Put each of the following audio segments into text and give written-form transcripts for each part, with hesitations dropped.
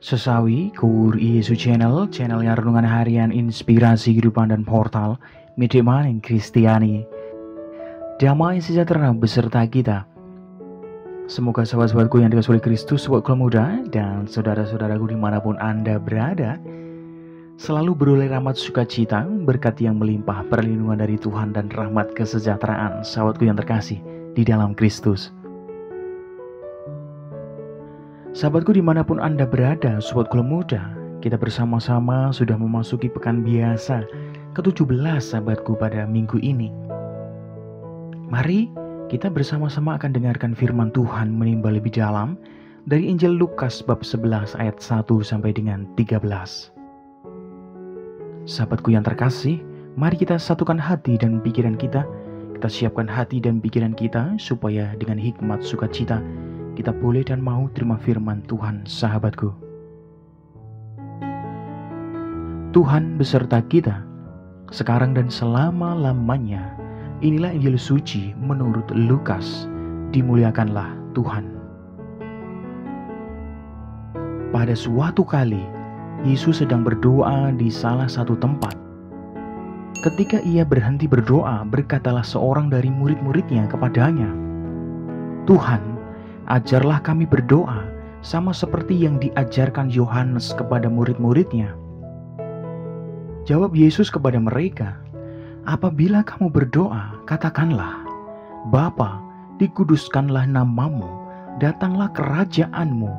Sesawi Kur Yesus channelnya renungan harian inspirasi kehidupan dan portal Midmaning Kristiani. Damai sejahtera beserta kita. Semoga sahabat-sahabatku yang dikasihi oleh Kristus, sahabatku muda dan saudara-saudaraku dimanapun Anda berada, selalu beroleh rahmat sukacita, berkat yang melimpah, perlindungan dari Tuhan dan rahmat kesejahteraan, sahabatku yang terkasih di dalam Kristus. Sahabatku dimanapun Anda berada, sobat kuliah muda, kita bersama-sama sudah memasuki pekan biasa ke-17 sahabatku pada minggu ini. Mari kita bersama-sama akan dengarkan firman Tuhan menimba lebih dalam dari Injil Lukas bab 11 ayat 1 sampai dengan 13. Sahabatku yang terkasih, mari kita satukan hati dan pikiran kita. Kita siapkan hati dan pikiran kita supaya dengan hikmat sukacita kita boleh dan mau terima firman Tuhan, sahabatku. Tuhan beserta kita, sekarang dan selama-lamanya. Inilah Injil suci menurut Lukas. Dimuliakanlah Tuhan. Pada suatu kali, Yesus sedang berdoa di salah satu tempat. Ketika ia berhenti berdoa, berkatalah seorang dari murid-muridnya kepadanya, "Tuhan, ajarlah kami berdoa, sama seperti yang diajarkan Yohanes kepada murid-muridnya." Jawab Yesus kepada mereka, "Apabila kamu berdoa, katakanlah, Bapa, dikuduskanlah namamu, datanglah kerajaanmu.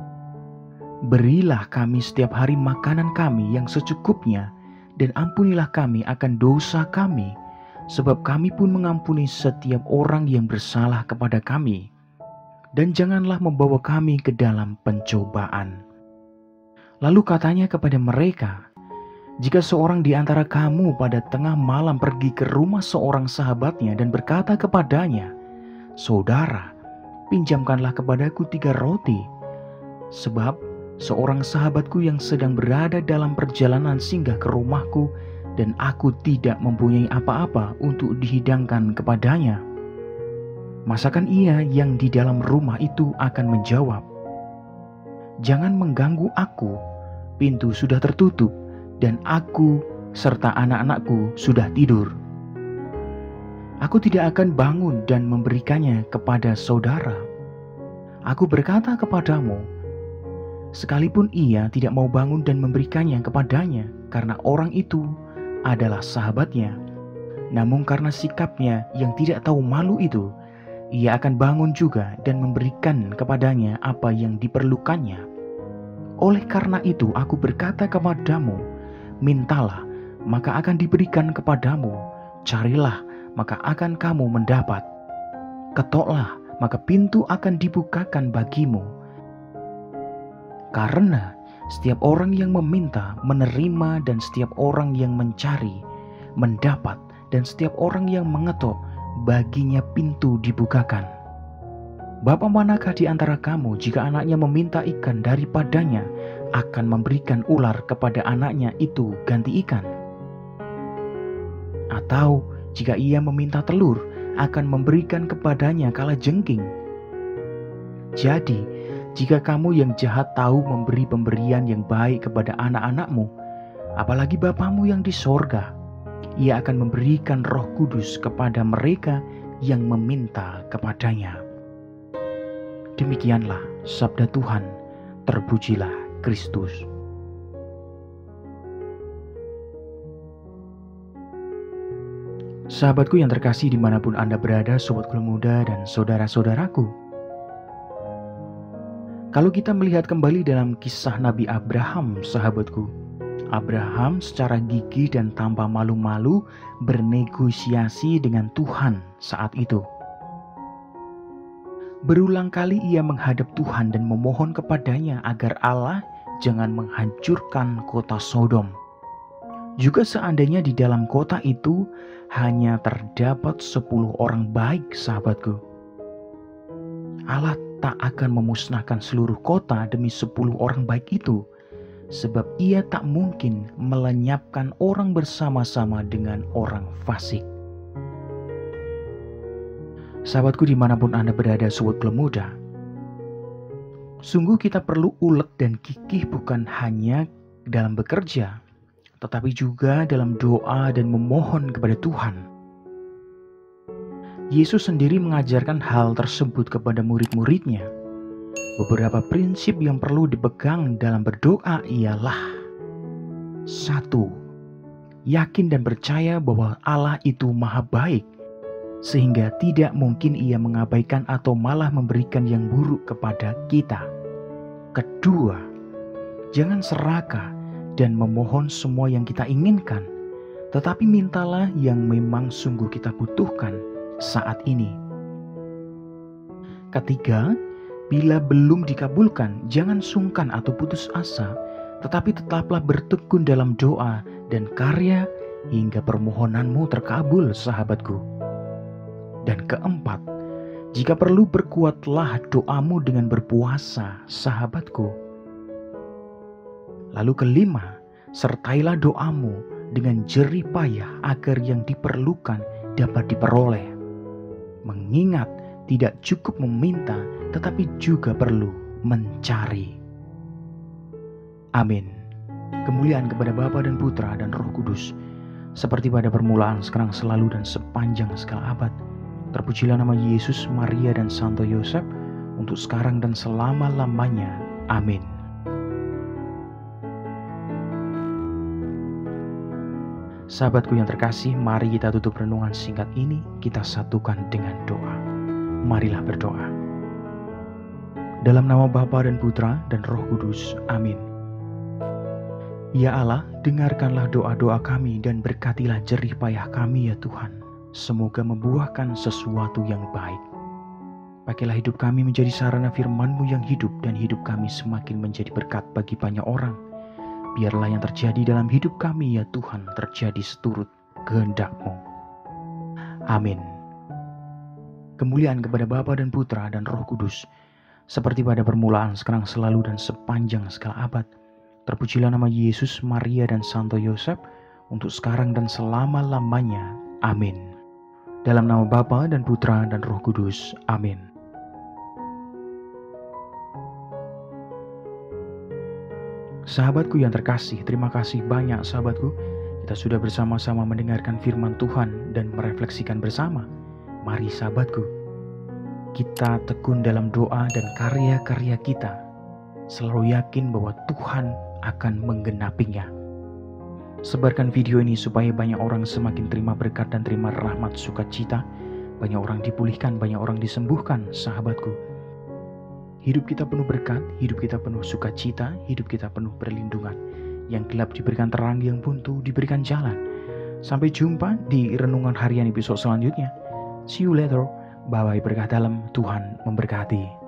Berilah kami setiap hari makanan kami yang secukupnya, dan ampunilah kami akan dosa kami, sebab kami pun mengampuni setiap orang yang bersalah kepada kami. Dan janganlah membawa kami ke dalam pencobaan." Lalu katanya kepada mereka, "Jika seorang di antara kamu pada tengah malam pergi ke rumah seorang sahabatnya dan berkata kepadanya, 'Saudara, pinjamkanlah kepadaku 3 roti, sebab seorang sahabatku yang sedang berada dalam perjalanan singgah ke rumahku dan aku tidak mempunyai apa-apa untuk dihidangkan kepadanya.' Masakan ia yang di dalam rumah itu akan menjawab, 'Jangan mengganggu aku, pintu sudah tertutup dan aku serta anak-anakku sudah tidur. Aku tidak akan bangun dan memberikannya kepada saudara.' Aku berkata kepadamu, sekalipun ia tidak mau bangun dan memberikannya kepadanya karena orang itu adalah sahabatnya, namun karena sikapnya yang tidak tahu malu itu, ia akan bangun juga dan memberikan kepadanya apa yang diperlukannya. Oleh karena itu aku berkata kepadamu, mintalah, maka akan diberikan kepadamu, carilah, maka akan kamu mendapat, ketoklah, maka pintu akan dibukakan bagimu. Karena setiap orang yang meminta menerima, dan setiap orang yang mencari mendapat, dan setiap orang yang mengetok baginya pintu dibukakan. Bapa manakah di antara kamu jika anaknya meminta ikan daripadanya akan memberikan ular kepada anaknya itu ganti ikan? Atau jika ia meminta telur akan memberikan kepadanya kalajengking? Jadi jika kamu yang jahat tahu memberi pemberian yang baik kepada anak-anakmu, apalagi Bapamu yang di sorga, ia akan memberikan Roh Kudus kepada mereka yang meminta kepadanya." Demikianlah sabda Tuhan. Terpujilah Kristus. Sahabatku yang terkasih dimanapun Anda berada, sobat kuliah muda dan saudara-saudaraku, kalau kita melihat kembali dalam kisah Nabi Abraham, sahabatku, Abraham secara gigih dan tanpa malu-malu bernegosiasi dengan Tuhan saat itu. Berulang kali ia menghadap Tuhan dan memohon kepadanya agar Allah jangan menghancurkan kota Sodom. Juga seandainya di dalam kota itu hanya terdapat 10 orang baik, sahabatku, Allah tak akan memusnahkan seluruh kota demi 10 orang baik itu, sebab ia tak mungkin melenyapkan orang bersama-sama dengan orang fasik. Sahabatku dimanapun Anda berada, sobat kuliah muda, Sungguh kita perlu ulet dan gigih bukan hanya dalam bekerja, tetapi juga dalam doa dan memohon kepada Tuhan. Yesus sendiri mengajarkan hal tersebut kepada murid-muridnya. Beberapa prinsip yang perlu dipegang dalam berdoa ialah: 1. Yakin dan percaya bahwa Allah itu maha baik, sehingga tidak mungkin Ia mengabaikan atau malah memberikan yang buruk kepada kita. Kedua, jangan serakah dan memohon semua yang kita inginkan, tetapi mintalah yang memang sungguh kita butuhkan saat ini. Ketiga, bila belum dikabulkan, jangan sungkan atau putus asa, tetapi tetaplah bertekun dalam doa dan karya hingga permohonanmu terkabul, sahabatku. Dan keempat, jika perlu berkuatlah doamu dengan berpuasa, sahabatku. Lalu kelima, sertailah doamu dengan jerih payah agar yang diperlukan dapat diperoleh. Mengingat tidak cukup meminta, tetapi juga perlu mencari. Amin. Kemuliaan kepada Bapa dan Putra dan Roh Kudus, seperti pada permulaan, sekarang, selalu, dan sepanjang segala abad. Terpujilah nama Yesus, Maria, dan Santo Yosef, untuk sekarang dan selama-lamanya. Amin. Sahabatku yang terkasih, mari kita tutup renungan singkat ini, kita satukan dengan doa. Marilah berdoa. Dalam nama Bapa dan Putra dan Roh Kudus. Amin. Ya Allah, dengarkanlah doa-doa kami dan berkatilah jerih payah kami ya Tuhan. Semoga membuahkan sesuatu yang baik. Pakailah hidup kami menjadi sarana firman-Mu yang hidup, dan hidup kami semakin menjadi berkat bagi banyak orang. Biarlah yang terjadi dalam hidup kami ya Tuhan terjadi seturut kehendak-Mu. Amin. Kemuliaan kepada Bapa dan Putra dan Roh Kudus, seperti pada permulaan, sekarang, selalu, dan sepanjang segala abad. Terpujilah nama Yesus, Maria, dan Santo Yosef, untuk sekarang dan selama-lamanya. Amin. Dalam nama Bapa dan Putra dan Roh Kudus. Amin. Sahabatku yang terkasih, terima kasih banyak sahabatku. Kita sudah bersama-sama mendengarkan firman Tuhan dan merefleksikan bersama. Mari sahabatku, kita tekun dalam doa dan karya-karya kita. Selalu yakin bahwa Tuhan akan menggenapinya. Sebarkan video ini supaya banyak orang semakin terima berkat dan terima rahmat sukacita. Banyak orang dipulihkan, banyak orang disembuhkan, sahabatku. Hidup kita penuh berkat, hidup kita penuh sukacita, hidup kita penuh perlindungan. Yang gelap diberikan terang, yang buntu diberikan jalan. Sampai jumpa di renungan harian episode selanjutnya. See you later. Bye-bye, berkah dalam, Tuhan memberkati.